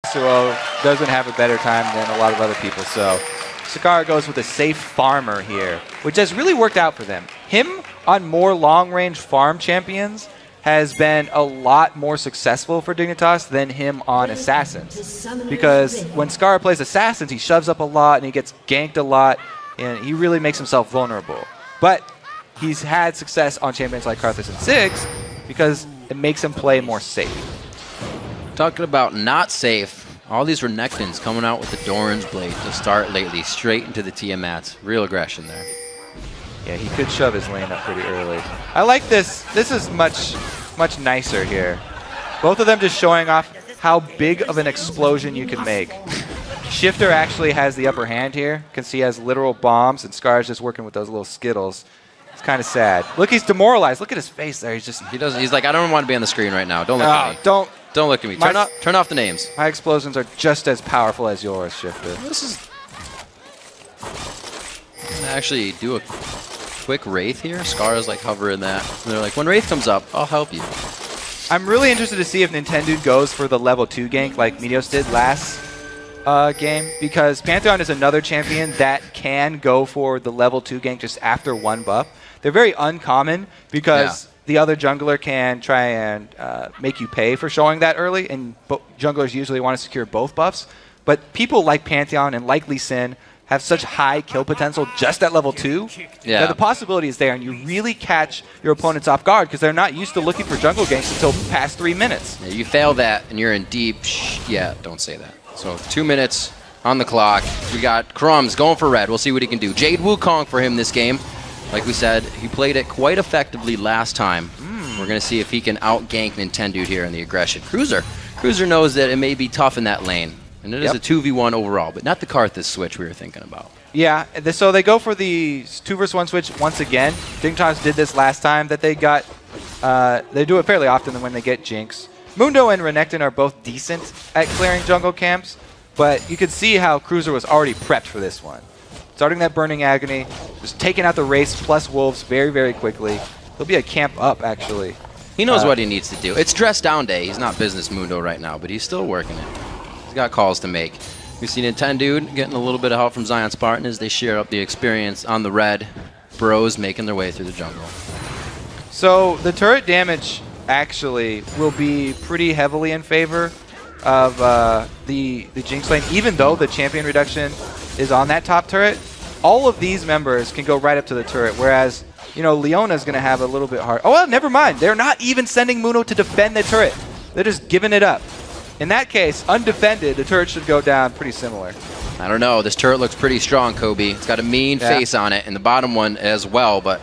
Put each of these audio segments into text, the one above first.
Yasuo doesn't have a better time than a lot of other people, so Sakara goes with a safe farmer here, which has really worked out for them. Him on more long-range farm champions has been a lot more successful for Dignitas than him on Assassins. Because when Sakara plays Assassins, he shoves up a lot and he gets ganked a lot, and he really makes himself vulnerable. But he's had success on champions like Karthus and Ziggs because it makes him play more safe. Talking about not safe, all these Renekton's coming out with the Doran's Blade to start lately, straight into the Tiamats. Real aggression there. Yeah, he could shove his lane up pretty early. I like this. This is much nicer here. Both of them just showing off how big of an explosion you can make. Shifter actually has the upper hand here. You can see he has literal bombs, and Scar's just working with those little Skittles. It's kind of sad. Look, he's demoralized. Look at his face there. He's like, I don't want to be on the screen right now. Don't look at me. Don't look at me. Turn off the names. My explosions are just as powerful as yours, Shifter. This is... I'm gonna actually do a quick Wraith here. Scar is like hovering that. And they're like, when Wraith comes up, I'll help you. I'm really interested to see if Nintendo goes for the level 2 gank like Meteos did last game, because Pantheon is another champion that can go for the level 2 gank just after one buff. They're very uncommon because the other jungler can try and make you pay for showing that early, and junglers usually want to secure both buffs. But people like Pantheon and like Lee Sin have such high kill potential just at level 2 that the possibility is there, and you really catch your opponents off guard because they're not used to looking for jungle ganks until past 3 minutes. Yeah, you fail that and you're in deep don't say that. So 2 minutes on the clock. We got Crumbs going for red. We'll see what he can do. Jade Wukong for him this game. Like we said, he played it quite effectively last time. We're going to see if he can out-gank Nintendo here in the aggression. Cruiser knows that it may be tough in that lane. And it is a 2v1 overall, but not the Karthus switch we were thinking about. Yeah, so they go for the 2v1 switch once again. Dignitas did this last time that they got. They do it fairly often when they get Jinx. Mundo and Renekton are both decent at clearing jungle camps, but you could see how Cruiser was already prepped for this one. Starting that Burning Agony, just taking out the Wraiths plus Wolves very, very quickly. He'll be a camp up, actually. He knows what he needs to do. It's dress down day. He's not business Mundo right now, but he's still working it. He's got calls to make. We see Nintendo getting a little bit of help from Zion Spartan as they share up the experience on the red. Bros making their way through the jungle. So the turret damage actually will be pretty heavily in favor of the Jinx lane, even though the champion reduction is on that top turret. All of these members can go right up to the turret, whereas, you know, Leona's going to have a little bit hard. Oh, well, never mind. They're not even sending Muno to defend the turret. They're just giving it up. In that case, undefended, the turret should go down pretty similar. I don't know. This turret looks pretty strong, Kobe. It's got a mean face on it, and the bottom one as well, but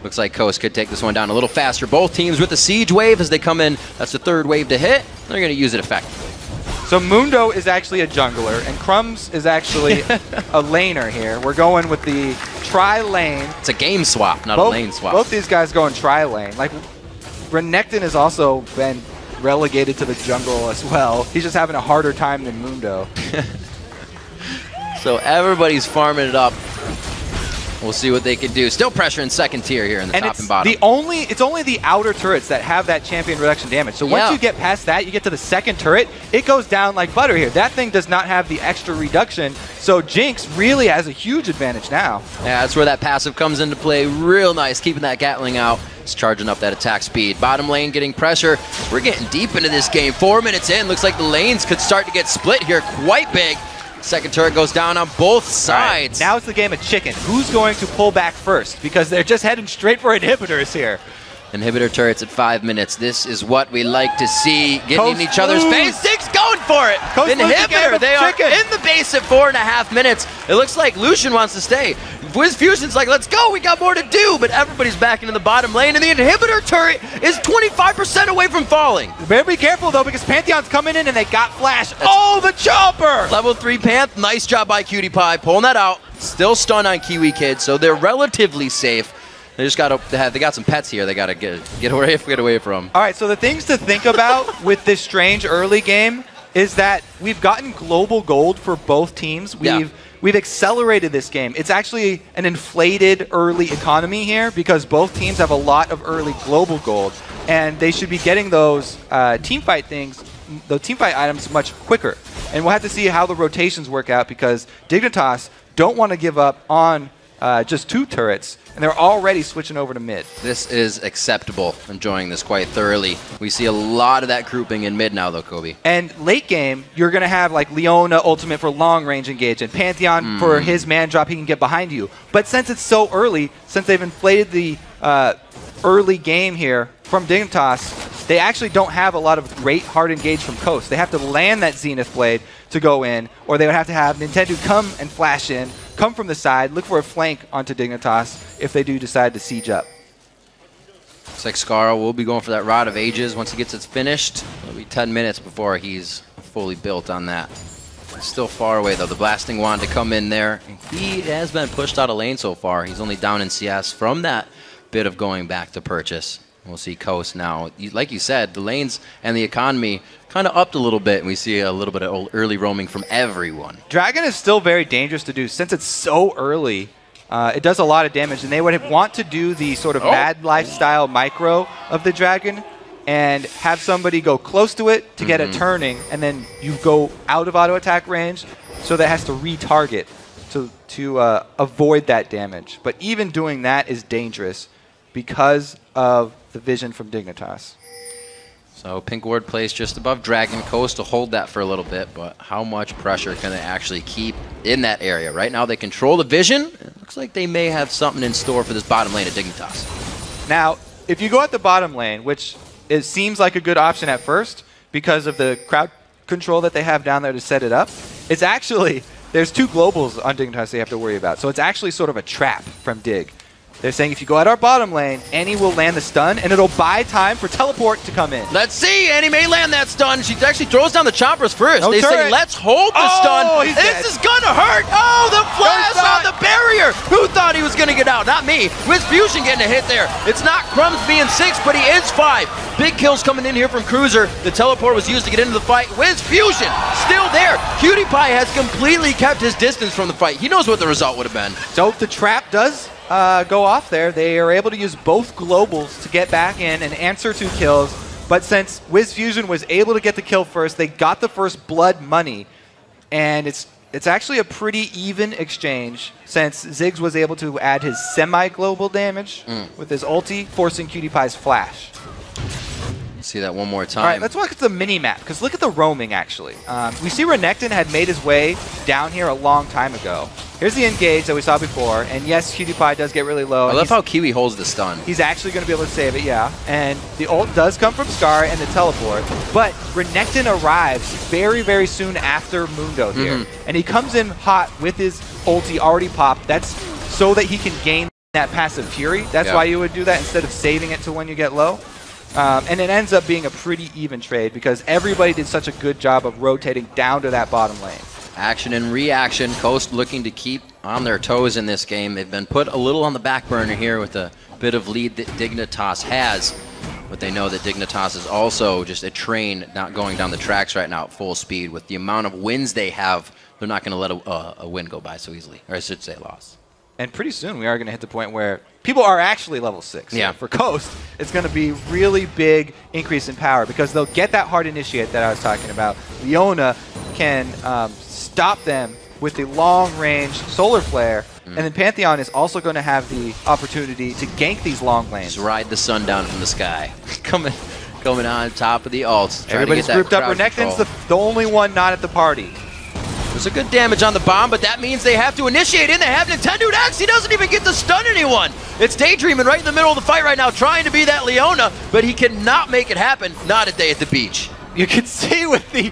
looks like Coast could take this one down a little faster. Both teams with the siege wave as they come in. That's the third wave to hit. They're going to use it effectively. So Mundo is actually a jungler, and Crumbs is actually a laner here. We're going with the tri-lane. It's a game swap, not a lane swap. Both these guys going tri-lane. Like, Renekton has also been relegated to the jungle as well. He's just having a harder time than Mundo. So everybody's farming it up. We'll see what they can do. Still pressure in second tier here in the top and bottom. It's only the outer turrets that have that champion reduction damage. So once you get past that, you get to the second turret, it goes down like butter here. That thing does not have the extra reduction. So Jinx really has a huge advantage now. Yeah, that's where that passive comes into play. Real nice, keeping that Gatling out. It's charging up that attack speed. Bottom lane getting pressure. We're getting deep into this game. 4 minutes in. Looks like the lanes could start to get split here quite big. Second turret goes down on both sides. Right, now it's the game of chicken. Who's going to pull back first? Because they're just heading straight for inhibitors here. Inhibitor turrets at 5 minutes. This is what we like to see. Getting in each other's face. Ziggs going for it. Inhibitor, they are in the base at 4.5 minutes. It looks like Lucian wants to stay. Wiz Fusion's like, let's go, we got more to do. But everybody's back into the bottom lane, and the inhibitor turret is 25% away from falling. Better be careful, though, because Pantheon's coming in, and they got Flash. The chopper! Level 3 Panth, nice job by Cutie Pie, pulling that out. Still stunned on Kiwi Kid, so they're relatively safe. They just got to they got some pets here they got to get away from. All right, so the things to think about with this strange early game is that we've gotten global gold for both teams. We've accelerated this game. It's actually an inflated early economy here because both teams have a lot of early global gold, and they should be getting those teamfight things, those teamfight items much quicker. And we'll have to see how the rotations work out because Dignitas don't want to give up on just 2 turrets, and they're already switching over to mid. This is acceptable. Enjoying this quite thoroughly. We see a lot of that grouping in mid now, though, Kobe. And late game, you're going to have like Leona ultimate for long range engage and Pantheon for his man drop, he can get behind you. But since it's so early, since they've inflated the early game here from Dignitas, they actually don't have a lot of great hard engage from Coast. They have to land that Zenith Blade to go in, or they would have to have Nintendo come and flash in, come from the side, look for a flank onto Dignitas if they do decide to siege up. Looks like Scar will be going for that Rod of Ages once he gets it finished. It'll be 10 minutes before he's fully built on that. Still far away, though. The Blasting Wand to come in there. He has been pushed out of lane so far. He's only down in CS from that bit of going back to purchase. We'll see Coast now. Like you said, the lanes and the economy kind of upped a little bit, and we see a little bit of early roaming from everyone. Dragon is still very dangerous to do. Since it's so early, it does a lot of damage, and they would want to do the sort of Mad Lifestyle micro of the Dragon and have somebody go close to it to get it turning, and then you go out of auto attack range, so that has to retarget to avoid that damage. But even doing that is dangerous because of the vision from Dignitas. So Pink Ward placed just above Dragon. Coast to hold that for a little bit, but how much pressure can they actually keep in that area? Right now they control the vision. It looks like they may have something in store for this bottom lane at Dignitas. Now, if you go at the bottom lane, which it seems like a good option at first because of the crowd control that they have down there to set it up, it's actually, there's 2 globals on Dignitas they have to worry about. So it's actually sort of a trap from Dig. They're saying if you go at our bottom lane, Annie will land the stun, and it'll buy time for teleport to come in. Let's see. Annie may land that stun. She actually throws down the choppers first. No they turret. say, let's hold the stun. This is going to hurt. Oh, the flash on the barrier. Who thought he was going to get out? Not me. With Fusion getting a hit there. It's not Crumbs being 6, but he is 5. Big kills coming in here from Cruiser. The teleport was used to get into the fight. Wiz Fusion still there. Cutie Pie has completely kept his distance from the fight. He knows what the result would have been. So the trap does go off there. They are able to use both globals to get back in and answer 2 kills. But since Wiz Fusion was able to get the kill first, they got the first blood money. And it's actually a pretty even exchange since Ziggs was able to add his semi-global damage with his ulti, forcing Cutie Pie's flash. See that one more time. All right, let's look at the mini-map, because look at the roaming, actually. We see Renekton had made his way down here a long time ago. Here's the engage that we saw before, and yes, Cutie Pie does get really low. I love how Kiwi holds the stun. He's actually going to be able to save it, yeah. And the ult does come from Scar and the teleport, but Renekton arrives very, very soon after Mundo here. And he comes in hot with his ulti already popped. That's so that he can gain that passive Fury. That's why you would do that instead of saving it to when you get low. And it ends up being a pretty even trade because everybody did such a good job of rotating down to that bottom lane. Action and reaction. Coast looking to keep on their toes in this game. They've been put a little on the back burner here with a bit of lead that Dignitas has. But they know that Dignitas is also just a train not going down the tracks right now at full speed. With the amount of wins they have, they're not going to let a win go by so easily. Or I should say loss. And pretty soon we are going to hit the point where people are actually level 6. Yeah. So for Coast, it's going to be really big increase in power because they'll get that hard initiate that I was talking about. Leona can stop them with the long-range solar flare, and then Pantheon is also going to have the opportunity to gank these long lanes. Just ride the sun down from the sky. coming on top of the ults. Everybody's grouped up. Renekton's the only one not at the party. There's a good damage on the bomb, but that means they have to initiate in. They have Nintendo X. He doesn't even get to stun anyone. It's Daydreaming right in the middle of the fight right now, trying to be that Leona, but he cannot make it happen. Not a day at the beach. You can see with the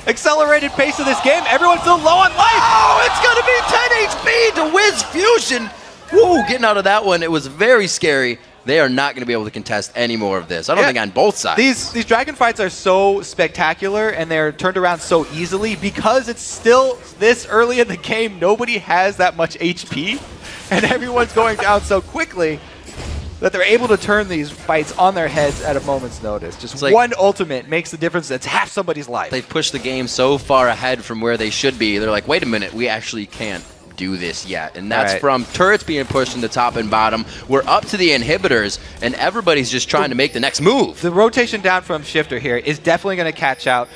accelerated pace of this game, everyone's still low on life. Oh, it's going to be 10 HP to Wiz Fusion. Woo, getting out of that one, it was very scary. They are not going to be able to contest any more of this. I don't think on both sides. These Dragon fights are so spectacular and they're turned around so easily because it's still this early in the game. Nobody has that much HP and everyone's going down so quickly that they're able to turn these fights on their heads at a moment's notice. Just like one ultimate makes the difference. That's half somebody's life. They've pushed the game so far ahead from where they should be. They're like, wait a minute, we actually can't do this yet. And that's from turrets being pushed in the top and bottom. We're up to the inhibitors, and everybody's just trying to make the next move. The rotation down from Shifter here is definitely going to catch out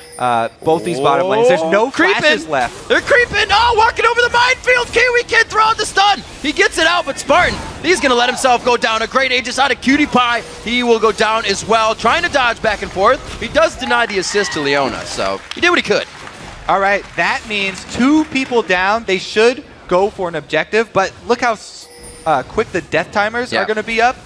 both these bottom lanes. There's no flashes left. They're creeping. Oh, walking over the minefield. Kiwi Kid throwing the stun. He gets it out, but Spartan, he's going to let himself go down. A great Aegis out of Cutie Pie. He will go down as well, trying to dodge back and forth. He does deny the assist to Leona, so he did what he could. All right, that means 2 people down. They should go for an objective, but look how quick the death timers are going to be up.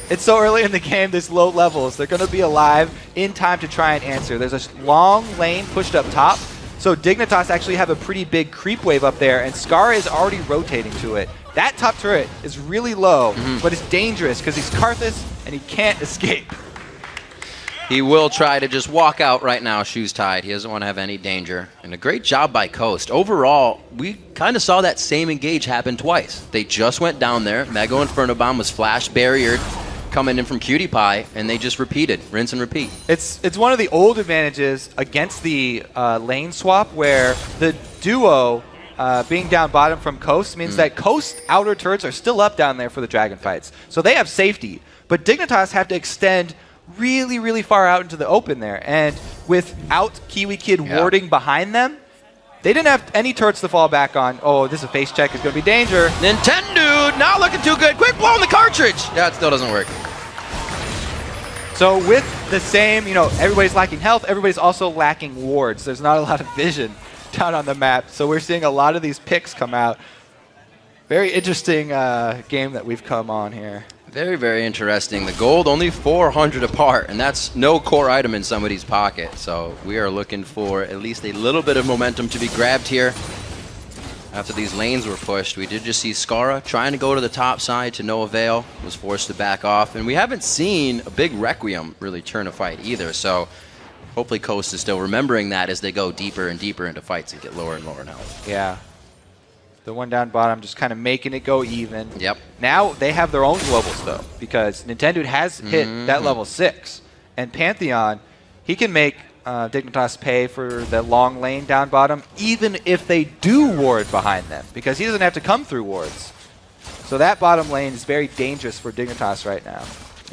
It's so early in the game, there's low levels. They're going to be alive in time to try and answer. There's a long lane pushed up top, so Dignitas actually have a pretty big creep wave up there, and Scar is already rotating to it. That top turret is really low, but it's dangerous because he's Karthus and he can't escape. He will try to just walk out right now, shoes tied. He doesn't want to have any danger. And a great job by Coast. Overall, we kind of saw that same engage happen twice. They just went down there. Mego Inferno Bomb was flash barriered coming in from Cutie Pie, and they just repeated, rinse and repeat. It's one of the old advantages against the lane swap where the duo being down bottom from Coast means that Coast outer turrets are still up down there for the dragon fights. So they have safety, but Dignitas have to extend really, really far out into the open there. And without Kiwi Kid warding behind them, they didn't have any turrets to fall back on. Oh, this is a face check. It's going to be danger. Nintendo not looking too good. Quick, blowing the cartridge. Yeah, it still doesn't work. So with the same, everybody's lacking health. Everybody's also lacking wards. There's not a lot of vision down on the map. So we're seeing a lot of these picks come out. Very interesting game that we've come on here. Very, very interesting. The gold only 400 apart, and that's no core item in somebody's pocket. So we are looking for at least a little bit of momentum to be grabbed here. After these lanes were pushed, we did just see Skara trying to go to the top side to no avail, was forced to back off. And we haven't seen a big Requiem really turn a fight either. So hopefully Coast is still remembering that as they go deeper and deeper into fights and get lower and lower in health. Yeah. The one down bottom just kind of making it go even. Yep. Now they have their own globals, though, because Nintendo has hit that level 6. And Pantheon, he can make Dignitas pay for the long lane down bottom, even if they do ward behind them, because he doesn't have to come through wards. So that bottom lane is very dangerous for Dignitas right now.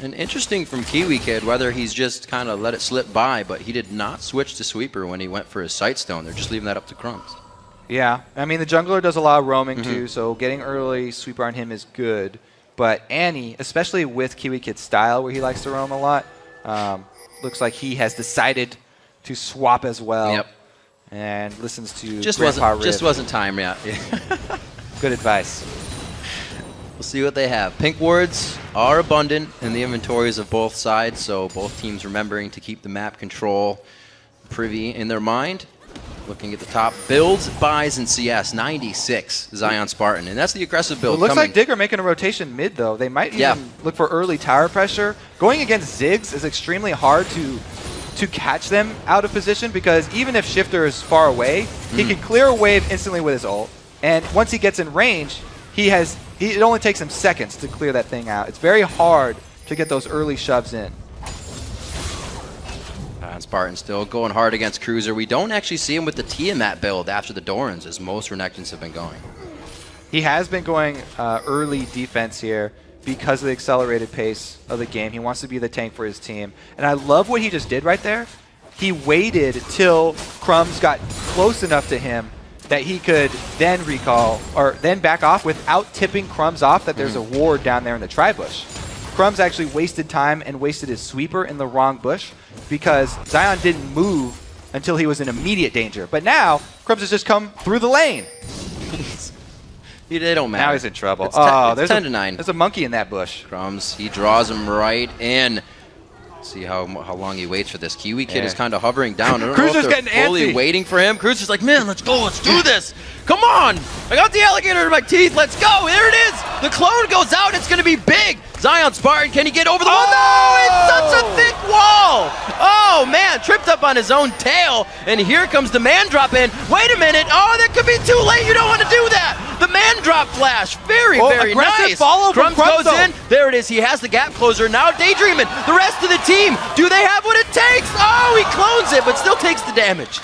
And interesting from Kiwi Kid, whether he's just kind of let it slip by, but he did not switch to Sweeper when he went for his Sightstone. They're just leaving that up to Crumbs. Yeah, I mean, the jungler does a lot of roaming too, so getting early Sweeper on him is good. But Annie, especially with Kiwi Kid's style where he likes to roam a lot, looks like he has decided to swap as well. Yep. And listens to just Grandpa Rib. Just wasn't time yet. Good advice. We'll see what they have. Pink wards are abundant in the inventories of both sides, so both teams remembering to keep the map control privy in their mind. Looking at the top builds, buys, and CS, 96 Zion Spartan, and that's the aggressive build. It looks like Digger making a rotation mid, though. They might even look for early tower pressure. Going against Ziggs is extremely hard to catch them out of position, because even if Shifter is far away, he can clear a wave instantly with his ult. And once he gets in range, it only takes him seconds to clear that thing out. It's very hard to get those early shoves in. Spartan still going hard against Cruiser. We don't actually see him with the Tiamat build after the Dorans, as most Renekton's have been going. He has been going early defense here because of the accelerated pace of the game. He wants to be the tank for his team. And I love what he just did right there. He waited till Crumbs got close enough to him that he could then recall, or then back off without tipping Crumbs off that there's a ward down there in the tri-bush. Crumbs actually wasted time and wasted his sweeper in the wrong bush because Zion didn't move until he was in immediate danger. But now, Crumbs has just come through the lane. They don't matter. Now he's in trouble. There's 10 to 9. There's a monkey in that bush. Crumbs, he draws him right in. See how long he waits for this. Kiwi Kid is kind of hovering down. Cruiser's getting fully antsy. Waiting for him. Cruiser's like, man, let's go, let's do this. Come on, I got the alligator in my teeth. Let's go. There it is. The clone goes out. It's going to be big. Zion Spartan, can he get over the wall? No, it's such a thick wall. Oh, man, tripped up on his own tail. And here comes the man drop in. Wait a minute. Oh, that could be too late. You don't want to do that. The man drop flash. Very, very nice. Follow from Crumbs goes in. There it is. He has the gap closer. Now daydreaming. The rest of the team. Do they have what it takes? Oh, he clones it, but still takes the damage.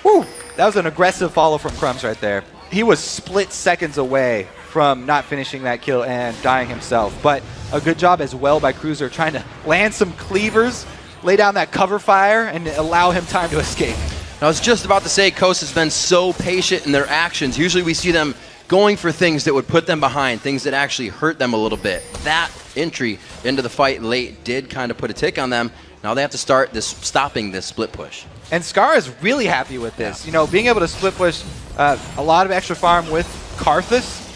Woo. That was an aggressive follow from Crumbs right there. he was split seconds away from not finishing that kill and dying himself. But a good job as well by Cruiser trying to land some cleavers, lay down that cover fire, and allow him time to escape. I was just about to say, Coast has been so patient in their actions. Usually we see them going for things that would put them behind, things that actually hurt them a little bit. That entry into the fight late did kind of put a tick on them. Now they have to start stopping this split push. And Scar is really happy with this. You know, being able to split push a lot of extra farm with Karthus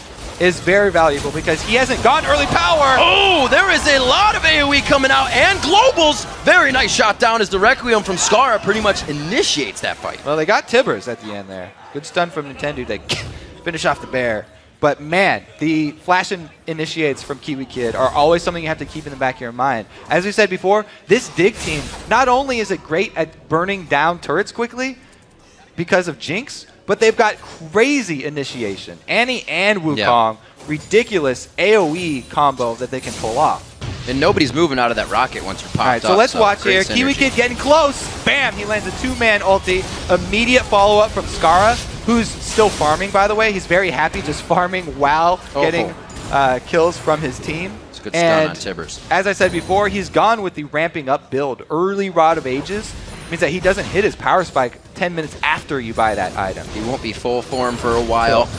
is very valuable because he hasn't gone early power. Oh, there is a lot of AoE coming out and globals. Very nice shot down as the Requiem from Scar pretty much initiates that fight. Well, they got Tibbers at the end there. Good stun from Nintendo to finish off the bear. But man, the flash initiates from Kiwi Kid are always something you have to keep in the back of your mind. As we said before, this Dig team, not only is it great at burning down turrets quickly because of Jinx, but they've got crazy initiation. Annie and Wukong, ridiculous AoE combo that they can pull off. And nobody's moving out of that rocket once you're popped up. All right, so let's watch here. Synergy. Kiwi Kid getting close. Bam, he lands a two-man ulti. Immediate follow-up from Skara, who's still farming, by the way. He's very happy just farming while getting kills from his team. It's a good stun on Tibbers. As I said before, he's gone with the ramping up build. Early Rod of Ages means that he doesn't hit his power spike 10 minutes after you buy that item. He won't be full form for a while.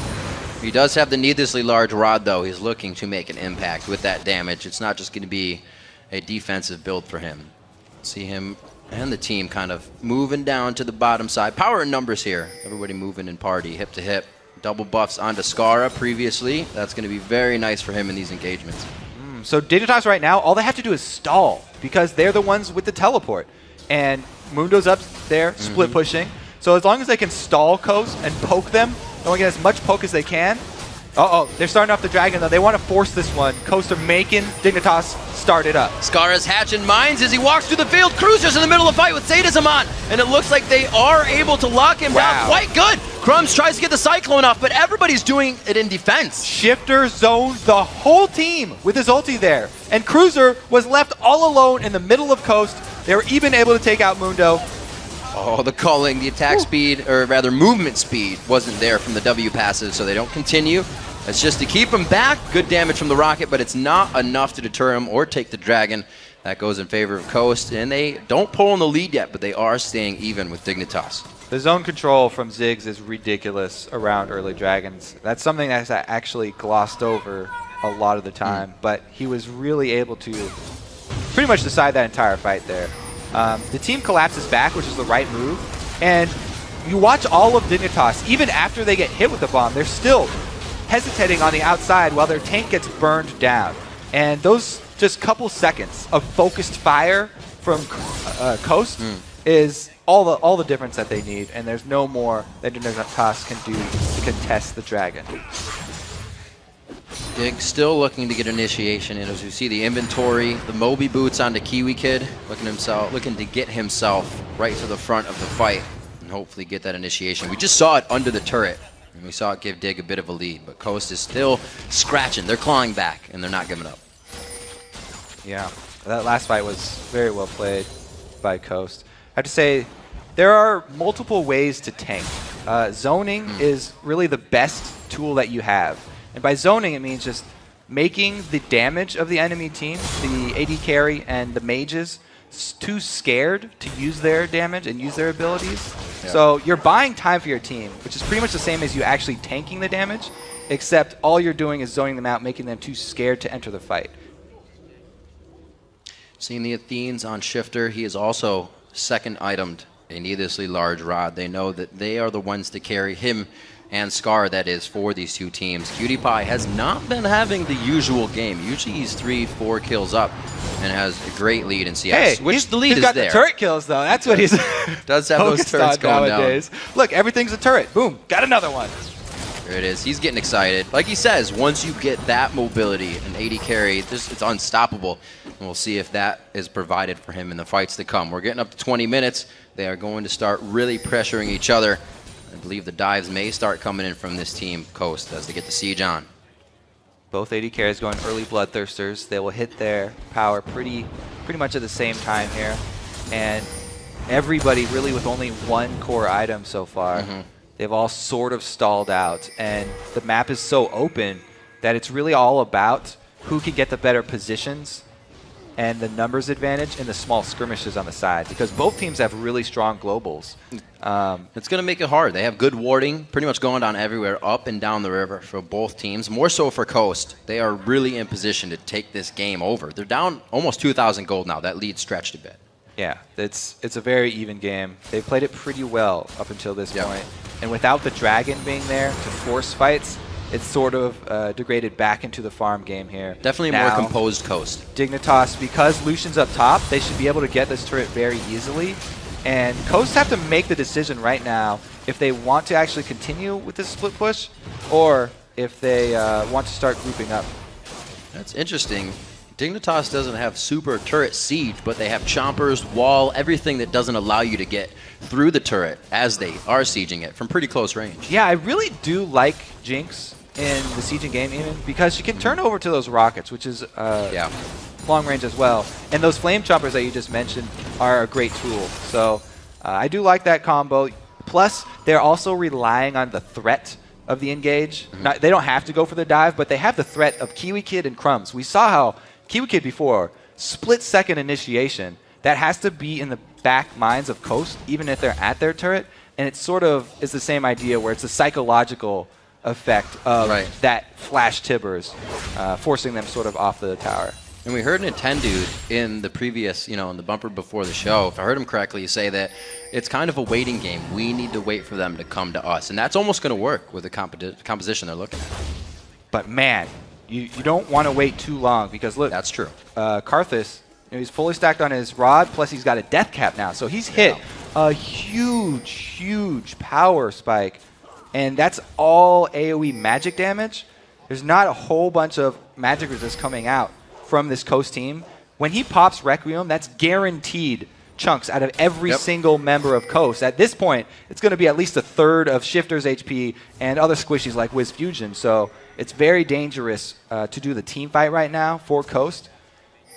He does have the needlessly large rod, though. He's looking to make an impact with that damage. It's not just going to be a defensive build for him. See him and the team kind of moving down to the bottom side. Power in numbers here. Everybody moving in party, hip to hip. Double buffs onto Skara previously. That's going to be very nice for him in these engagements. So Dignitas right now, all they have to do is stall because they're the ones with the teleport. And Mundo's up there, split pushing. So as long as they can stall Coast and poke them, they want to get as much poke as they can. They're starting off the dragon though. They want to force this one. Coast are making Dignitas start it up. Skara's hatching mines as he walks through the field. Cruiser's in the middle of the fight with Sadism on. And it looks like they are able to lock him down quite good. Crumbs tries to get the Cyclone off, but everybody's doing it in defense. Shifter zoned the whole team with his ulti there. And Cruiser was left all alone in the middle of Coast. They were even able to take out Mundo. Oh, the culling, the attack speed, or rather movement speed, wasn't there from the W passes, so they don't continue. It's just to keep him back. Good damage from the rocket, but it's not enough to deter him or take the dragon. That goes in favor of Coast, and they don't pull in the lead yet, but they are staying even with Dignitas. The zone control from Ziggs is ridiculous around early dragons. That's something that's actually glossed over a lot of the time, but he was really able to pretty much decide that entire fight there. The team collapses back, which is the right move, and you watch all of Dignitas, even after they get hit with the bomb, they're still hesitating on the outside while their tank gets burned down. And those just couple seconds of focused fire from Coast is all the difference that they need, and there's no more that Dignitas can do to contest the dragon. Dig still looking to get initiation, and as you see the inventory, the Moby boots onto Kiwi Kid, looking to get himself right to the front of the fight and hopefully get that initiation. We just saw it under the turret, and we saw it give Dig a bit of a lead, but Coast is still scratching. They're clawing back, and they're not giving up. Yeah, that last fight was very well played by Coast. I have to say, there are multiple ways to tank. Zoning is really the best tool that you have. And by zoning, it means just making the damage of the enemy team, the AD carry and the mages, too scared to use their damage and use their abilities. Yeah. So you're buying time for your team, which is pretty much the same as you actually tanking the damage, except all you're doing is zoning them out, making them too scared to enter the fight. Seeing the Athenes on Shifter, he is also second itemed a needlessly large rod. They know that they are the ones to carry him and Scar, that is, for these two teams. Cutie Pie has not been having the usual game. Usually he's 3-4 kills up and has a great lead in CS, which the lead is there. He's got the turret kills, though. That's what he's does have those turrets going nowadays. Down. Look, everything's a turret. Boom, got another one. There it is. He's getting excited. Like he says, once you get that mobility and AD carry, it's unstoppable. And we'll see if that is provided for him in the fights to come. We're getting up to 20 minutes. They are going to start really pressuring each other. I believe the dives may start coming in from this team, Coast, as they get the siege on. Both AD carries going early Bloodthirsters. They will hit their power pretty much at the same time here. And everybody really with only one core item so far. they've all sort of stalled out. And the map is so open that it's really all about who can get the better positions and the numbers advantage in the small skirmishes on the side, because both teams have really strong globals. It's going to make it hard. They have good warding, pretty much going down everywhere, up and down the river for both teams. More so for Coast. They are really in position to take this game over. They're down almost 2,000 gold now. That lead stretched a bit. Yeah, it's a very even game. They've played it pretty well up until this point. And without the Dragon being there to force fights, it's sort of degraded back into the farm game here. Definitely a more composed Coast. Dignitas, because Lucian's up top, they should be able to get this turret very easily. And Coast have to make the decision right now if they want to actually continue with this split push or if they want to start grouping up. That's interesting. Dignitas doesn't have super turret siege, but they have chompers, wall, everything that doesn't allow you to get through the turret as they are sieging it from pretty close range. Yeah, I really do like Jinx in the sieging game even, because she can turn over to those rockets, which is long range as well. And those flame chompers that you just mentioned are a great tool. So I do like that combo. Plus, they're also relying on the threat of the engage. They don't have to go for the dive, but they have the threat of Kiwi Kid and Crumbs. We saw how Kiwi Kid before, split-second initiation, that has to be in the back minds of Coast, even if they're at their turret. And it sort of is the same idea where it's a psychological effect of that flash Tibbers, forcing them sort of off the tower. And we heard Nintendo in the previous, in the bumper before the show, if I heard him correctly, say that it's kind of a waiting game. We need to wait for them to come to us. And that's almost going to work with the composition they're looking at. But man, you don't want to wait too long, because look. That's true. Karthus, he's fully stacked on his rod, plus he's got a death cap now. So he's hit a huge, huge power spike. And that's all AoE magic damage. There's not a whole bunch of magic resist coming out from this Coast team. When he pops Requiem, that's guaranteed chunks out of every single member of Coast. At this point, it's going to be at least a third of Shifter's HP and other squishies like Wiz Fusion. So it's very dangerous to do the team fight right now for Coast,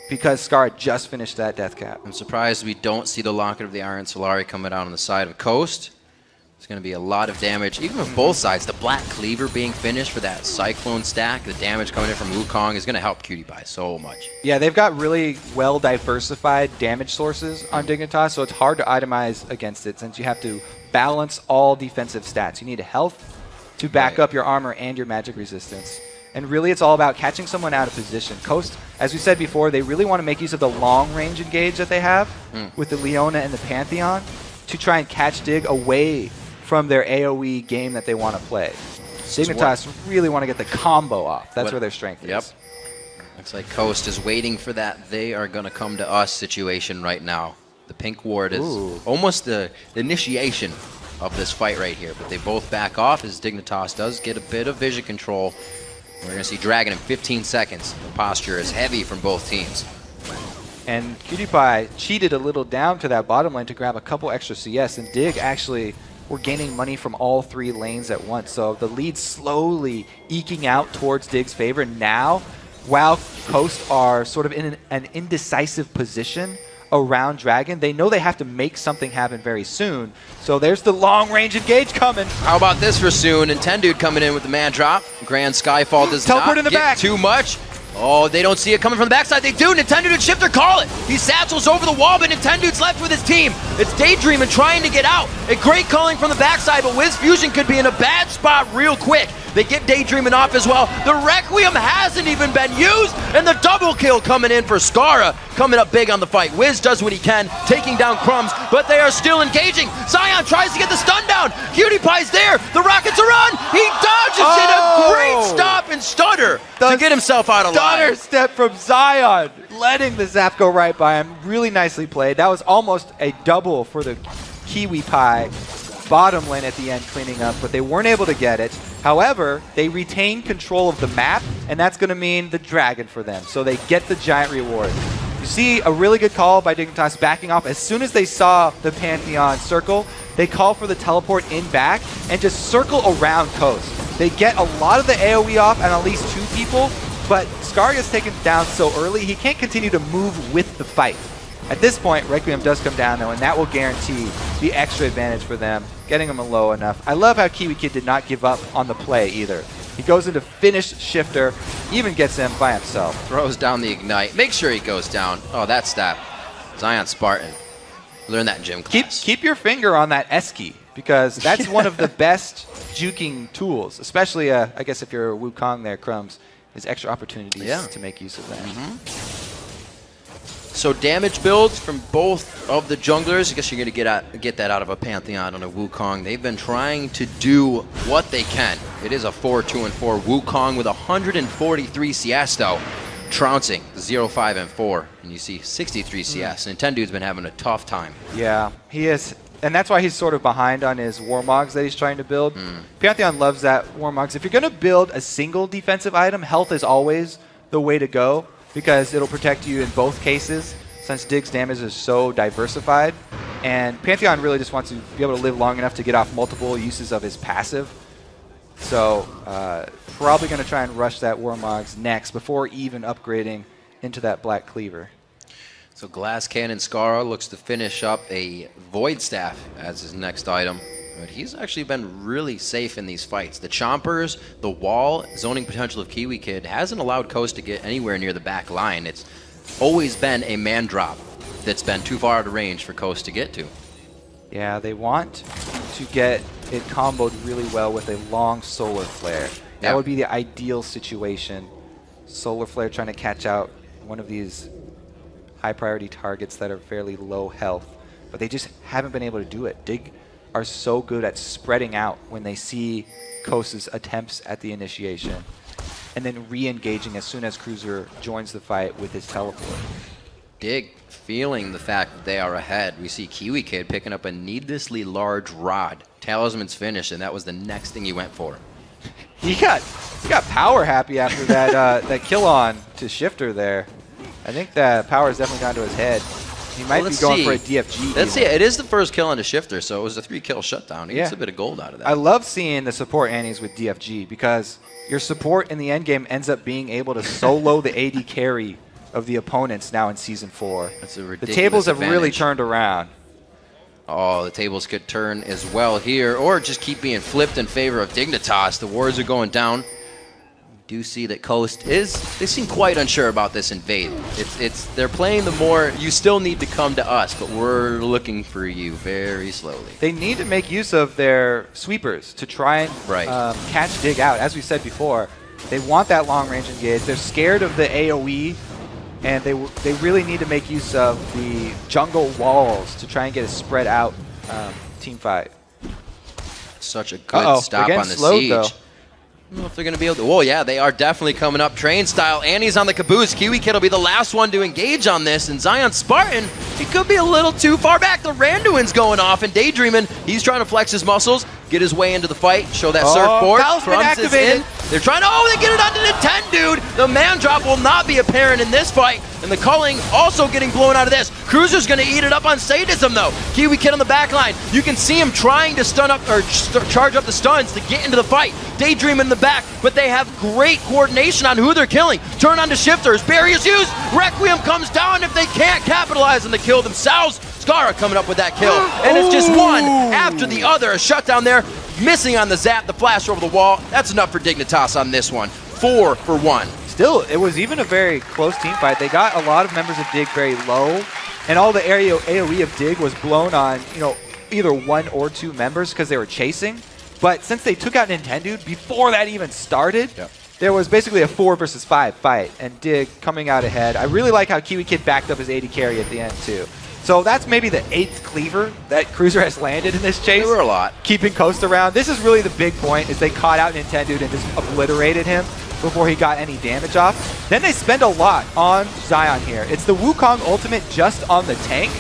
because Scar just finished that death cap. I'm surprised we don't see the Locket of the Iron Solari coming out on the side of Coast. It's going to be a lot of damage, even with both sides. The Black Cleaver being finished for that Cyclone stack, the damage coming in from Wukong is going to help Cutie so much. Yeah, they've got really well-diversified damage sources on Dignitas, so it's hard to itemize against it since you have to balance all defensive stats. You need health to back up your armor and your magic resistance. And really, it's all about catching someone out of position. Coast, as we said before, they really want to make use of the long-range engage that they have with the Leona and the Pantheon to try and catch Dig away from their AoE game that they want to play. Dignitas really want to get the combo off. That's where their strength is. Looks like Coast is waiting for that "they are going to come to us" situation right now. The pink ward is almost the initiation of this fight right here, but they both back off as Dignitas does get a bit of vision control. We're going to see Dragon in 15 seconds. The posture is heavy from both teams. And Cutie cheated a little down to that bottom lane to grab a couple extra CS, and Dig actually were gaining money from all three lanes at once. So the lead slowly eking out towards Dig's favor now, while Coast are sort of in an indecisive position around Dragon. They know they have to make something happen very soon. So there's the long-range engage coming. How about this for soon? Nintendude coming in with the man drop. Grand Skyfall does Teleport not in the get back. too much. Oh, they don't see it coming from the backside. They do. Nintendo and Shifter call it. He satchels over the wall, but Nintendo's left with his team. It's Daydreaming trying to get out. A great calling from the backside, but Wiz Fusion could be in a bad spot real quick. They get Daydreaming off as well. The Requiem hasn't even been used, and the double kill coming in for Skara. Coming up big on the fight. Wiz does what he can, taking down Crumbs, but they are still engaging. Zion tries to get the stun down. Cutie Pie's there. The Rockets are on. He dodges it. A great stop and stutter to get himself out of line. Stutter step from Zion, letting the zap go right by him. Really nicely played. That was almost a double for the Kiwi Pie bottom lane at the end cleaning up, but they weren't able to get it. However, they retain control of the map, and that's going to mean the Dragon for them. So they get the giant reward. You see a really good call by Dignitas backing off. As soon as they saw the Pantheon circle, they call for the teleport in back and just circle around Coast. They get a lot of the AoE off and at least two people, but Scar gets taken down so early, he can't continue to move with the fight. At this point, Requiem does come down, though, and that will guarantee the extra advantage for them, getting them low enough. I love how Kiwi Kid did not give up on the play either. He goes into finished Shifter, even gets him by himself. Throws down the Ignite. Make sure he goes down. Oh, that's that. Zion Spartan. Learn that in gym class. Keep your finger on that S key, because that's one of the best juking tools, especially, I guess, if you're a Wukong there, Crumbs. There's extra opportunities to make use of that. So damage builds from both of the junglers. I guess you're going to get that out of a Pantheon on a Wukong. They've been trying to do what they can. It is a 4-2-4 Wukong with 143 CS, though, trouncing 0-5-4. And you see 63 CS. Nintendo's been having a tough time. Yeah, he is. And that's why he's sort of behind on his Warmogs that he's trying to build. Pantheon loves that Warmogs. If you're going to build a single defensive item, health is always the way to go, because it'll protect you in both cases, since Dig's damage is so diversified. And Pantheon really just wants to be able to live long enough to get off multiple uses of his passive. So probably going to try and rush that Warmogs next before even upgrading into that Black Cleaver. So Glass Cannon Scarra looks to finish up a Void Staff as his next item. But he's actually been really safe in these fights. The Chompers, the wall, zoning potential of Kiwi Kid hasn't allowed Coast to get anywhere near the back line. It's always been a man drop that's been too far out of range for Coast to get to. Yeah, they want to get it comboed really well with a long Solar Flare. That would be the ideal situation. Solar Flare trying to catch out one of these high priority targets that are fairly low health. But they just haven't been able to do it. Dig are so good at spreading out when they see Coast's attempts at the initiation, and then re-engaging as soon as Cruiser joins the fight with his teleport. Dig feeling the fact that they are ahead. We see Kiwi Kid picking up a needlessly large rod. Talisman's finished, and that was the next thing he went for. He got power happy after that that kill on to Shifter there. I think that power has definitely gone to his head. He might be going for a DFG. Let's see. It is the first kill on a Shifter, so it was a 3-kill shutdown. He gets a bit of gold out of that. I love seeing the support Annies with DFG, because your support in the endgame ends up being able to solo the AD carry of the opponents now in Season 4. That's a ridiculous The tables have advantage. really turned around. Oh, the tables could turn as well here, or just keep being flipped in favor of Dignitas. The wards are going down. Do see that Coast they seem quite unsure about this invade. They're playing the more, you still need to come to us, but we're looking for you very slowly. They need to make use of their sweepers to try and catch Dig out. As we said before, they want that long range engage. They're scared of the AoE, and they really need to make use of the jungle walls to try and get a spread out team fight. Such a good stop on the siege. Though. I don't know if they're going to be able to. Oh, yeah, they are definitely coming up train style. Annie's on the caboose. Kiwi Kid will be the last one to engage on this. And Zion Spartan, he could be a little too far back. The Randuin's going off. And Daydreamin', he's trying to flex his muscles, get his way into the fight, show that surfboard. Crumbs is in. They're trying to, they get it onto the 10, dude. The man drop will not be apparent in this fight. And the culling also getting blown out of this. Cruiser's going to eat it up on Sadism, though. Kiwi Kid on the back line. You can see him trying to stun up, or charge up the stuns to get into the fight. Daydream in the back, but they have great coordination on who they're killing. Turn on to Shifters. Barriers used. Requiem comes down if they can't capitalize on the kill themselves. Scarra coming up with that kill. And it's just one after the other. A shutdown there. Missing on the zap, the flash over the wall. That's enough for Dignitas on this one. 4 for 1. Still, it was even a very close team fight. They got a lot of members of Dig very low, and all the AoE of Dig was blown on, either 1 or 2 members because they were chasing. But since they took out Nintendo before that even started, there was basically a 4 versus 5 fight, and Dig coming out ahead. I really like how Kiwi Kid backed up his AD carry at the end, too. So that's maybe the 8th cleaver that Cruiser has landed in this chase. There were a lot. Keeping Coast around. This is really the big point, is they caught out Nintendo and just obliterated him before he got any damage off. Then they spend a lot on Zion here. It's the Wukong ultimate just on the tank.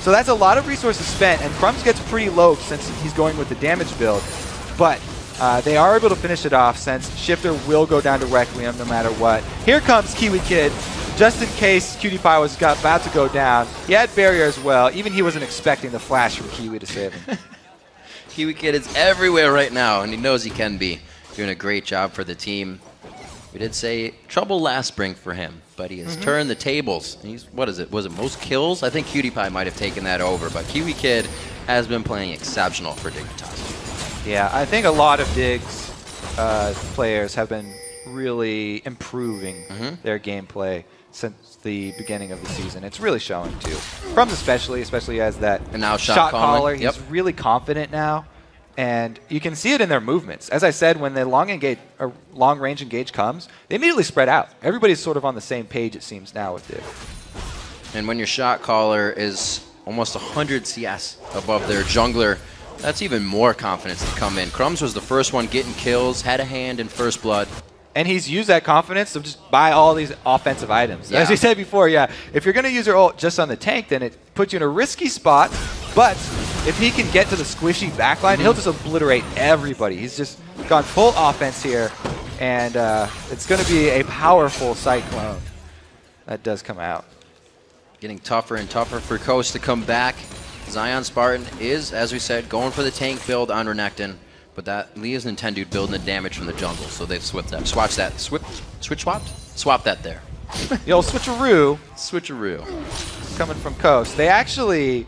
So that's a lot of resources spent, and Crumbs gets pretty low since he's going with the damage build. But they are able to finish it off, since Shifter will go down to Requiem no matter what. Here comes Kiwi Kid, just in case Cutie Pie was about to go down. He had barrier as well. Even he wasn't expecting the flash from Kiwi to save him. Kiwi Kid is everywhere right now, and he knows he can be. Doing a great job for the team. We did say trouble last spring for him. but he has turned the tables. He's, what is it? Was it most kills? I think QtPie might have taken that over, but Kiwi Kid has been playing exceptional for Dignitas. Yeah, I think a lot of Dig's players have been really improving their gameplay since the beginning of the season. It's really showing too. Crumbs especially as that and now shot caller. Yep. He's really confident now, and you can see it in their movements. As I said, when the long range engage comes, they immediately spread out. Everybody's sort of on the same page, it seems now with Dig. And when your shot caller is almost 100 CS above their jungler, that's even more confidence to come in. Crumbs was the first one getting kills, had a hand in first blood. And he's used that confidence to just buy all these offensive items. Yeah. As we said before, yeah, if you're going to use your ult just on the tank, then it puts you in a risky spot. But if he can get to the squishy backline, he'll just obliterate everybody. He's just gone full offense here. And it's going to be a powerful Cyclone that does come out. Getting tougher and tougher for Coast to come back. Zion Spartan is, as we said, going for the tank build on Renekton. But that leaves Nintendo building the damage from the jungle, so they've swapped that. Swatched that. Swap that there. The old switcheroo. Switcheroo. Coming from Coast. They actually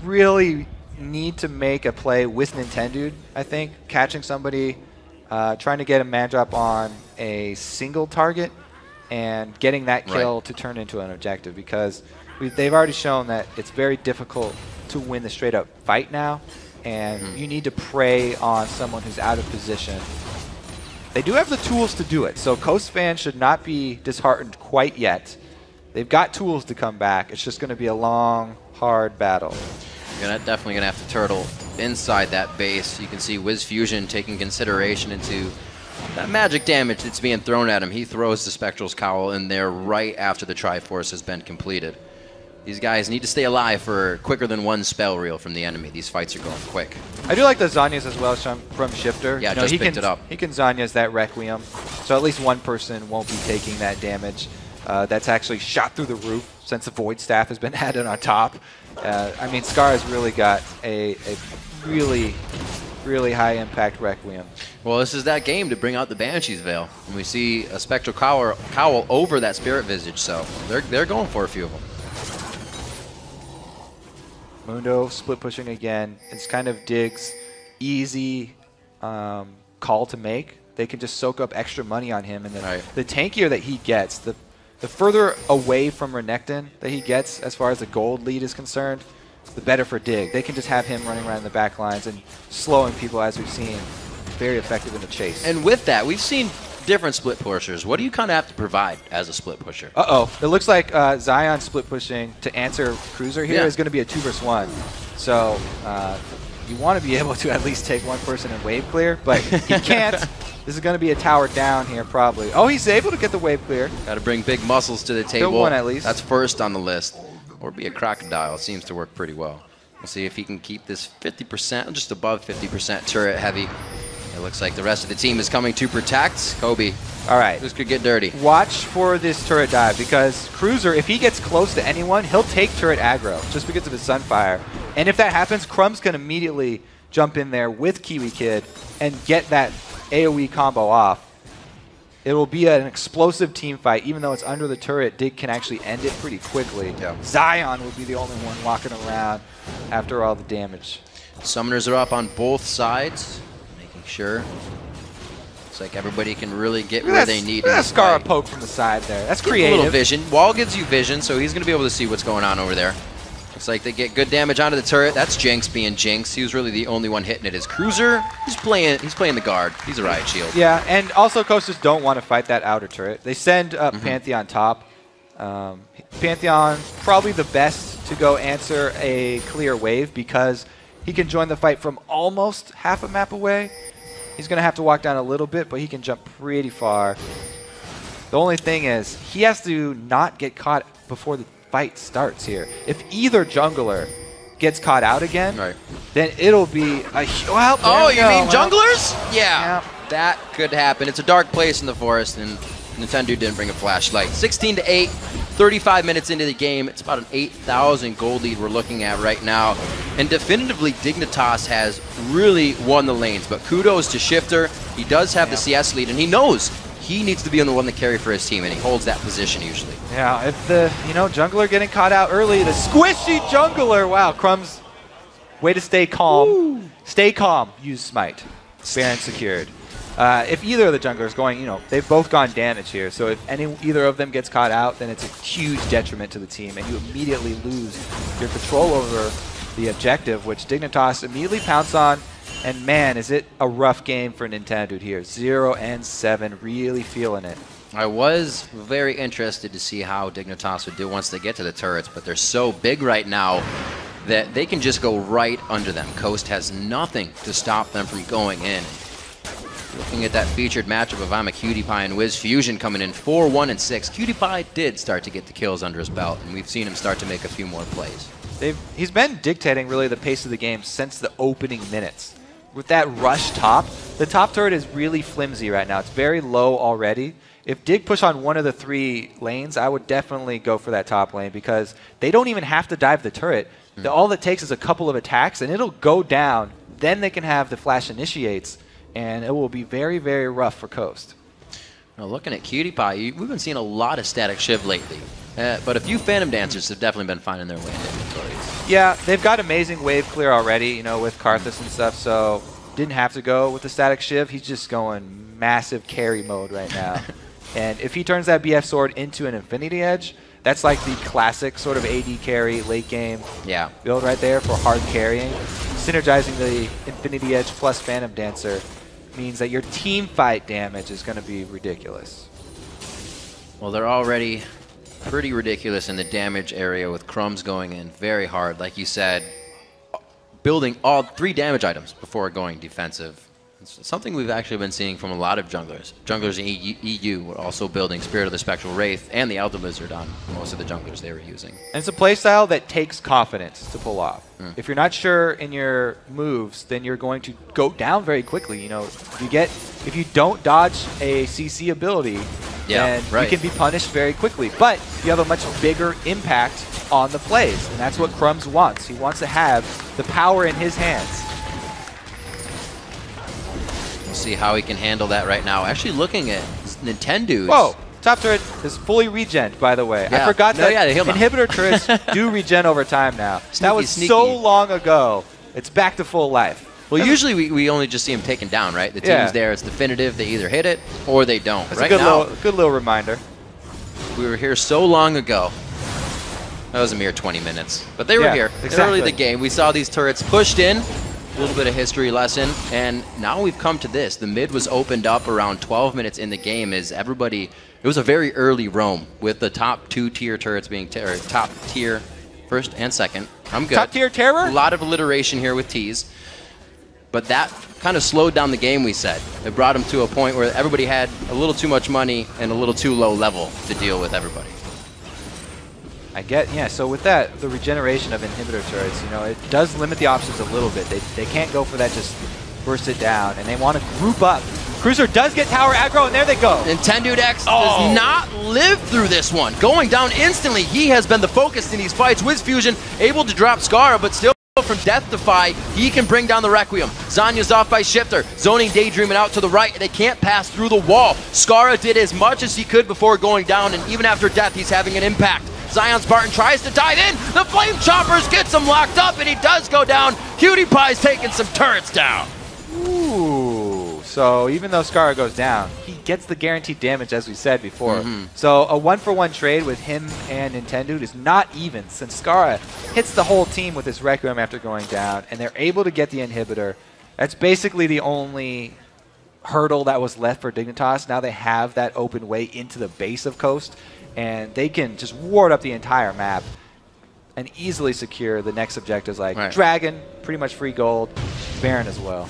really need to make a play with Nintendo, I think. Catching somebody, trying to get a man drop on a single target, and getting that kill to turn into an objective, because they've already shown that it's very difficult to win the straight up fight now. And you need to prey on someone who's out of position. They do have the tools to do it, so Coast fans should not be disheartened quite yet. They've got tools to come back. It's just going to be a long, hard battle. You're definitely going to have to turtle inside that base. You can see Wiz Fusion taking consideration into that magic damage that's being thrown at him. He throws the Spectral's Cowl in there right after the Triforce has been completed. These guys need to stay alive for quicker than one spell reel from the enemy. These fights are going quick. I do like the Zanyas as well from Shifter. Yeah, just picked it up. He can Zanyas that Requiem, so at least one person won't be taking that damage. That's actually shot through the roof since the Void Staff has been added on top. I mean, Scar has really got a really high impact Requiem. Well, this is that game to bring out the Banshee's Veil. And we see a Spectral Cowl over that Spirit Visage, so they're going for a few of them. Mundo split pushing again. It's kind of Dig's easy call to make. They can just soak up extra money on him, and then the tankier that he gets, the further away from Renekton that he gets as far as the gold lead is concerned, the better for Dig. They can just have him running around the back lines and slowing people, as we've seen. Very effective in the chase. And with that, we've seen different split pushers. What do you kind of have to provide as a split pusher? It looks like Zion split pushing to answer Cruiser here is going to be a 2 versus 1. So you want to be able to at least take one person and wave clear, but he can't. This is going to be a tower down here probably. Oh, he's able to get the wave clear. Got to bring big muscles to the table. Kill one at least. That's first on the list. Or be a crocodile. Seems to work pretty well. We'll see if he can keep this 50%, just above 50% turret heavy. It looks like the rest of the team is coming to protect. Kobe. All right. This could get dirty. Watch for this turret dive, because Cruiser, if he gets close to anyone, he'll take turret aggro just because of his Sunfire. And if that happens, Crumbs can immediately jump in there with Kiwi Kid and get that AoE combo off. It will be an explosive team fight. Even though it's under the turret, Dig can actually end it pretty quickly. Yeah. Zion will be the only one walking around after all the damage. Summoners are up on both sides. Sure. It's like everybody can really get where they need. That Scar poke from the side there. That's creative. A little vision. Wall gives you vision, so he's going to be able to see what's going on over there. Looks like they get good damage onto the turret. That's Jinx being Jinx. He was really the only one hitting it. His Cruiser, he's playing the guard. He's a riot shield. Yeah, and also Coasters don't want to fight that outer turret. They send up Pantheon top. Pantheon probably the best to go answer a clear wave, because he can join the fight from almost half a map away. He's going to have to walk down a little bit, but he can jump pretty far. The only thing is, he has to not get caught before the fight starts here. If either jungler gets caught out again, then it'll be a... Well, oh, you mean junglers? Yeah, that could happen. It's a dark place in the forest, and Nintendo didn't bring a flashlight. 16-8, 35 minutes into the game. It's about an 8,000 gold lead we're looking at right now. And definitively, Dignitas has really won the lanes. But kudos to Shifter. He does have the CS lead, and he knows he needs to be the one to carry for his team, and he holds that position usually. Yeah, if the jungler getting caught out early, the squishy jungler. Wow, Crumbs, way to stay calm. Woo. Stay calm. Use smite. Baron secured. If either of the junglers going, they've both gone damage here. So if either of them gets caught out, then it's a huge detriment to the team, and you immediately lose your control over the objective, which Dignitas immediately pounce on. And man, is it a rough game for Nintendo here. 0-7, really feeling it. I was very interested to see how Dignitas would do once they get to the turrets, but they're so big right now that they can just go right under them. Coast has nothing to stop them from going in. Looking at that featured matchup of I'm a Cutie Pie and Wiz Fusion coming in 4-1 and 6. Cutie Pie did start to get the kills under his belt, and we've seen him start to make a few more plays. He's been dictating really the pace of the game since the opening minutes. With that rush top, the top turret is really flimsy right now. It's very low already. If Dig push on one of the 3 lanes, I would definitely go for that top lane because they don't even have to dive the turret. All it takes is a couple of attacks, and it'll go down. Then they can have the flash initiates, and it will be very, very rough for Coast. Now looking at Cutie Pie, we've been seeing a lot of static Shiv lately. But a few Phantom Dancers have definitely been finding their way into inventories. Yeah, they've got amazing wave clear already, with Karthus and stuff, so didn't have to go with the static Shiv. He's just going massive carry mode right now. And if he turns that BF sword into an Infinity Edge, that's like the classic sort of AD carry late game build right there for hard carrying. Synergizing the Infinity Edge plus Phantom Dancer means that your team fight damage is going to be ridiculous. Well, they're already pretty ridiculous in the damage area with Crumbs going in very hard. Like you said, building all 3 damage items before going defensive. It's something we've actually been seeing from a lot of junglers. Junglers in EU were also building Spirit of the Spectral Wraith and the Elder Lizard on most of the junglers they were using. And it's a playstyle that takes confidence to pull off. If you're not sure in your moves, then you're going to go down very quickly. If you don't dodge a CC ability, then you can be punished very quickly. But you have a much bigger impact on the plays, and that's what Crumbs wants. He wants to have the power in his hands. We'll see how he can handle that right now. Actually looking at Nintendo's... Whoa! Top turret is fully regened, by the way. Yeah. I forgot that inhibitor turrets do regen over time now. That was so long ago. It's back to full life. Well, usually we only just see him taken down, right? The team's there, it's definitive. They either hit it or they don't. That's a good little reminder. We were here so long ago. That was a mere 20 minutes. But they were here early in the game. We saw these turrets pushed in. A little bit of history lesson, and now we've come to this. The mid was opened up around 12 minutes in the game as everybody... It was a very early roam with the top 2-tier turrets being... top tier first and second. I'm good. Top tier terror? A lot of alliteration here with T's. But that kind of slowed down the game, we said. It brought them to a point where everybody had a little too much money and a little too low level to deal with everybody. So with that, the regeneration of inhibitor turrets, it does limit the options a little bit. They can't go for that just burst it down, and they want to group up. Cruiser does get tower aggro, and there they go. Nintendo X does not live through this one. Going down instantly, he has been the focus in these fights. Wiz Fusion able to drop Scara, but still from Death Defy, he can bring down the Requiem. Zanya's off by Shifter, zoning Daydreaming out to the right, and they can't pass through the wall. Scara did as much as he could before going down, and even after death, he's having an impact. Zion Spartan tries to dive in. The Flame Choppers gets him locked up, and he does go down. Cutie Pie's taking some turrets down. Ooh. So even though Scara goes down, he gets the guaranteed damage, as we said before. So a 1-for-1 trade with him and Nintendo is not even, since Scara hits the whole team with his Requiem after going down, and they're able to get the inhibitor. That's basically the only hurdle that was left for Dignitas. Now they have that open way into the base of Coast, and they can just ward up the entire map and easily secure the next objectives like Dragon, pretty much free gold, Baron as well.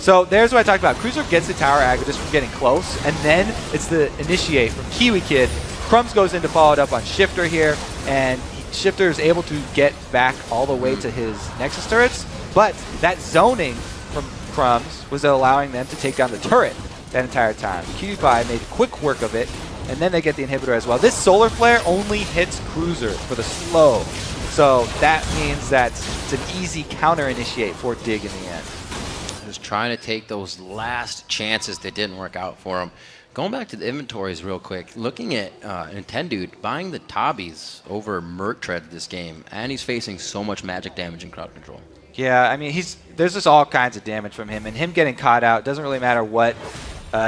So there's what I talked about. Cruiser gets the tower aggro just from getting close, and then it's the initiate from Kiwi Kid. Crumbs goes in to follow it up on Shifter here, and Shifter is able to get back all the way to his Nexus turrets, but that zoning from Crumbs was allowing them to take down the turret that entire time. QPie made quick work of it, and then they get the inhibitor as well. This Solar Flare only hits Cruiser for the slow, so that means that it's an easy counter-initiate for Dig in the end. Just trying to take those last chances that didn't work out for him. Going back to the inventories real quick, looking at Nintendude buying the Tabis over Merc Tread this game, and he's facing so much magic damage in crowd control. Yeah, I mean, there's just all kinds of damage from him, and him getting caught out doesn't really matter what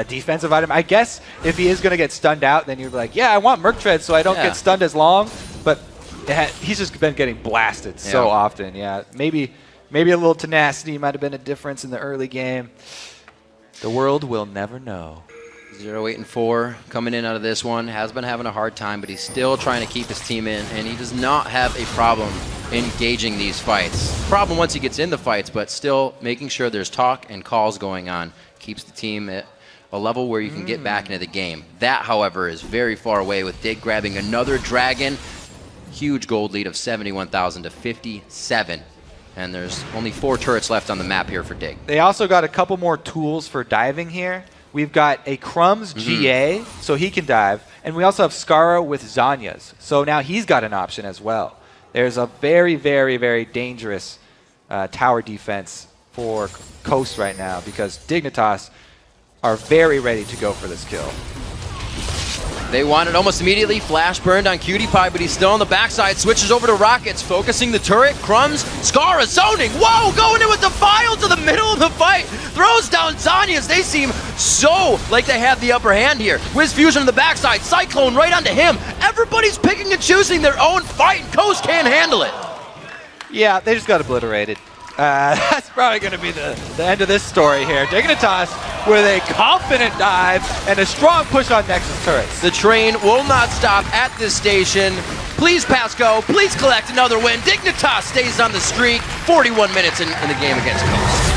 defensive item. I guess if he is going to get stunned out, then you're like, yeah, I want Merc Tread so I don't get stunned as long, but he's just been getting blasted so often. Yeah, maybe a little tenacity might have been a difference in the early game. The world will never know. 0-8-4 coming in out of this one. Has been having a hard time, but he's still trying to keep his team in, and he does not have a problem engaging these fights. Problem once he gets in the fights, but still making sure there's talk and calls going on. Keeps the team at a level where you can get back into the game. That, however, is very far away with Dig grabbing another dragon. Huge gold lead of 71,000 to 57. And there's only 4 turrets left on the map here for Dig. They also got a couple more tools for diving here. We've got a Crumbs GA, so he can dive. And we also have Skara with Zanya's. So now he's got an option as well. There's a very, very, very dangerous tower defense for Coast right now because Dignitas are very ready to go for this kill. They want it almost immediately. Flash burned on Cutie Pie, but he's still on the backside. Switches over to Rockets, focusing the turret. Crumbs, Skara zoning. Whoa, going in with the file to the middle of the fight. Throws down Zanya's. They seem so like they have the upper hand here. Wiz Fusion on the backside. Cyclone right onto him. Everybody's picking and choosing their own fight. Coast can't handle it. Yeah, they just got obliterated. That's probably going to be the end of this story here. Dignitas with a confident dive and a strong push on Nexus turrets. The train will not stop at this station. Please pass go. Please collect another win. Dignitas stays on the streak. 41 minutes in the game against Coast.